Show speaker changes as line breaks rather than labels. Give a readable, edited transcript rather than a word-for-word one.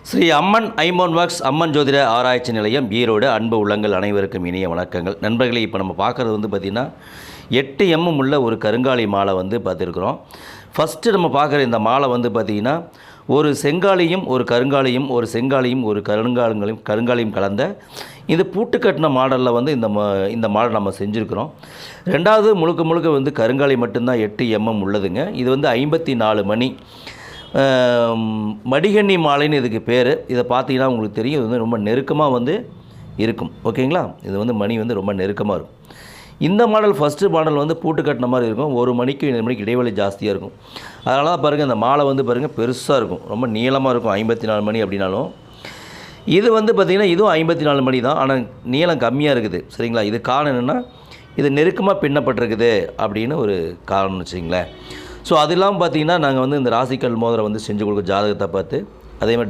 ஸ்ரீ அம்மன் ஐமோன் works அம்மன் ஜோதிட ஆராய்ச்சி நிலையம் ஈரோடு. அன்பு உள்ளங்கள் அனைவருக்கும் இனிய வணக்கங்கள். நண்பர்களே, இப்போ நம்ம பார்க்குறது பார்த்திங்கன்னா 8 mm உள்ள ஒரு கருங்காலி மாலை பார்த்துருக்குறோம். ஃபஸ்ட்டு நம்ம பார்க்குற இந்த மாலை பார்த்திங்கன்னா ஒரு செங்காலியும் ஒரு கருங்காலியும் ஒரு செங்காலியும் ஒரு கருங்காலியும் கலந்த இந்த பூட்டு கட்டின மாடலில் இந்த மாடல் நம்ம செஞ்சுருக்கிறோம். ரெண்டாவது முழுக்க கருங்காலி மட்டும்தான் 8 mm உள்ளதுங்க. இது 54 மணி மடிகண்ணி மாலைன்னு இதுக்கு பேர். இதை பார்த்தீங்கன்னா உங்களுக்கு தெரியும், இது ரொம்ப நெருக்கமாக இருக்கும். ஓகேங்களா? இது மணி ரொம்ப நெருக்கமாக இருக்கும். இந்த மாடல் ஃபஸ்ட்டு மாடல் பூட்டு கட்டின மாதிரி இருக்கும். 1 மணிக்கு 2 மணிக்கு இடைவெளி ஜாஸ்தியாக இருக்கும். அதனால தான் பாருங்கள், இந்த மாலை பாருங்கள் பெருசாக இருக்கும், ரொம்ப நீளமாக இருக்கும். 54 மணி அப்படின்னாலும் இது பார்த்திங்கன்னா இதுவும் 54 மணி தான், ஆனால் நீளம் கம்மியாக இருக்குது. சரிங்களா? இது காரணம் என்னென்னா, இது நெருக்கமாக பின்னப்பட்டிருக்குது அப்படின்னு ஒரு காரணம்னு வச்சுங்களேன். ஸோ அது இல்லாமல் பார்த்திங்கன்னா நாங்கள் இந்த ராசிக்கல் மோதிரம் செஞ்சு கொடுக்க ஜாதகத்தை பார்த்து அதேமாதிரி